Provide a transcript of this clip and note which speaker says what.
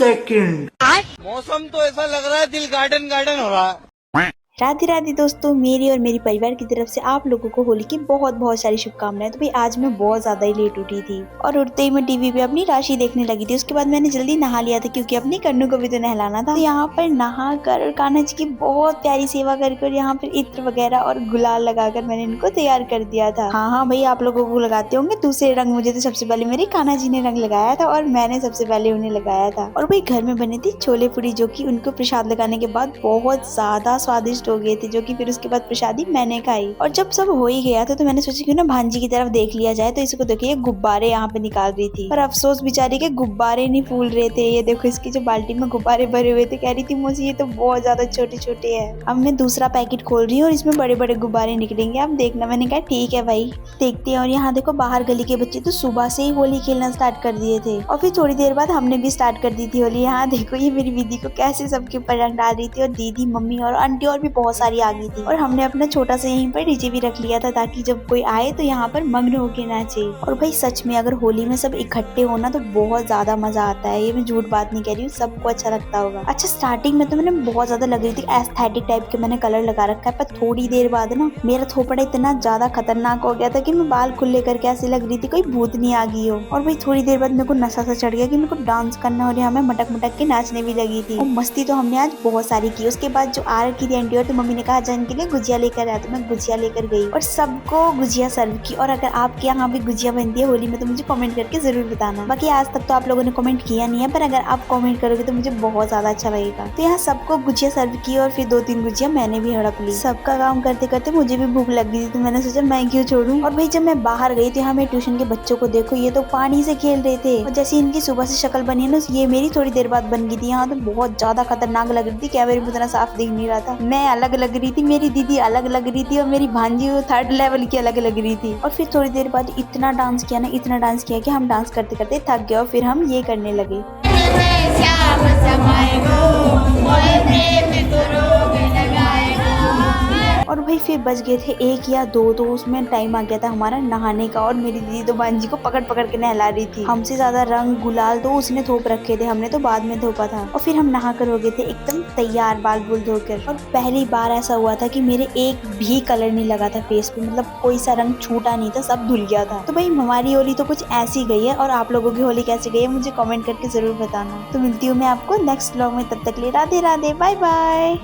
Speaker 1: Second.
Speaker 2: मौसम तो ऐसा लग रहा है दिल गार्डन गार्डन हो रहा है।
Speaker 3: राधे राधे दोस्तों, मेरी और मेरी परिवार की तरफ से आप लोगों को होली की बहुत बहुत सारी शुभकामनाएं। तो भाई आज मैं बहुत ज्यादा ही लेट उठी थी और उठते ही मैं टीवी पे अपनी राशि देखने लगी थी। उसके बाद मैंने जल्दी नहा लिया था क्योंकि अपनी कन्नू को भी तो नहलाना था। तो यहाँ पर नहा कर और कान्हा जी की बहुत प्यारी सेवा कर यहाँ पर इत्र वगैरह और गुलाल लगाकर मैंने इनको तैयार कर दिया था। हाँ हाँ भाई, आप लोगों को लगाते होंगे दूसरे रंग। मुझे तो सबसे पहले मेरे कान्हा जी ने रंग लगाया था और मैंने सबसे पहले उन्हें लगाया था। और भाई घर में बने थे छोले पूरी, जो की उनको प्रसाद लगाने के बाद बहुत ज्यादा स्वादिष्ट हो गए थे, जो कि फिर उसके बाद प्रसादी मैंने खाई। और जब सब हो ही गया था तो मैंने सोचा क्यों ना भांजी की तरफ देख लिया जाए। तो इसको देखिए गुब्बारे यहाँ पे निकाल रही थी, पर अफसोस बेचारी के गुब्बारे नहीं फूल रहे थे। ये देखो इसकी जो बाल्टी में गुब्बारे भरे हुए थे, कह रही थी मुझे ये तो बहुत ज्यादा छोटे छोटे है। अब मैं दूसरा पैकेट खोल रही हूँ और इसमें बड़े बड़े गुब्बारे निकलेंगे, अब देखना। मैंने कहा ठीक है भाई, देखते हैं। और यहाँ देखो बाहर गली के बच्चे तो सुबह से ही होली खेलना स्टार्ट कर दिए थे और फिर थोड़ी देर बाद हमने भी स्टार्ट कर दी थी होली। यहाँ देखो ये मेरी दीदी को कैसे सबके ऊपर रंग डाल रही थी, और दीदी मम्मी और आंटी और भी बहुत सारी आ गई थी। और हमने अपना छोटा सा यहीं पर डीजे भी रख लिया था ताकि जब कोई आए तो यहाँ पर मग्न होके नाचे। और भाई सच में अगर होली में सब इकट्ठे होना तो बहुत ज्यादा मजा आता है। ये मैं झूठ बात नहीं कह रही हूँ, सबको अच्छा लगता होगा। अच्छा स्टार्टिंग में तो मैंने बहुत ज्यादा लग रही थी एस्थेटिक टाइप के मैंने कलर लगा रखा है, पर थोड़ी देर बाद ना मेरा थोपड़ा इतना ज्यादा खतरनाक हो गया था कि मैं बाल खुले करके ऐसे लग रही थी कोई भूतनी आ गई हो। और भाई थोड़ी देर बाद मेरे को नशा सा चढ़ गया कि मेरे को डांस करना, और यहाँ मैं मटक मटक के नाचने भी लगी थी। और मस्ती तो हमने आज बहुत सारी की। उसके बाद जो आ रखी थी आंटी, और तो मम्मी ने कहा जान के लिए गुजिया लेकर आया, तो मैं गुजिया लेकर गई और सबको गुजिया सर्व की। और अगर आपके यहाँ भी गुजिया बनती है होली में तो मुझे कमेंट करके जरूर बताना। बाकी आज तक तो आप लोगों ने कमेंट किया नहीं है, पर अगर आप कमेंट करोगे तो मुझे बहुत ज्यादा अच्छा लगेगा। तो यहाँ सबको गुजिया सर्व की और फिर 2-3 गुजिया मैंने भी हड़प ली। सबका काम करते करते मुझे भी भूख लग गई थी, तो मैंने सोचा मैं क्यों छोड़ूं। और भाई जब मैं बाहर गई तो यहाँ मेरे ट्यूशन के बच्चों को देखो, ये तो पानी से खेल रहे थे और जैसे इनकी सुबह से शक्ल बनी है ना, ये मेरी थोड़ी देर बाद बन गई थी। यहाँ तो बहुत ज्यादा खतरनाक लग रही थी, कैमरे में उतना साफ दिख नहीं रहा था। मैं अलग लग रही थी, मेरी दीदी अलग लग रही थी और मेरी भांजी 3rd लेवल की अलग लग रही थी। और फिर थोड़ी देर बाद इतना डांस किया ना, इतना डांस किया कि हम डांस करते करते थक गए और फिर हम ये करने लगे। और भाई फिर बज गए थे 1 या 2, तो उसमें टाइम आ गया था हमारा नहाने का। और मेरी दीदी तो भांजी को पकड़ पकड़ के नहला रही थी। हमसे ज्यादा रंग गुलाल तो उसने थोप रखे थे, हमने तो बाद में धोपा था। और फिर हम नहा कर हो गए थे एकदम तैयार, बाल बुल धोकर। और पहली बार ऐसा हुआ था कि मेरे एक भी कलर नहीं लगा था फेस पे, मतलब कोई सा रंग छूटा नहीं था, सब धुल गया था। तो भाई हमारी होली तो कुछ ऐसी गई है, और आप लोगों की होली कैसी गई है मुझे कमेंट करके जरूर बताना। तो मिलती हूँ मैं आपको नेक्स्ट व्लॉग में, तब तक ले राधे राधे, बाय बाय।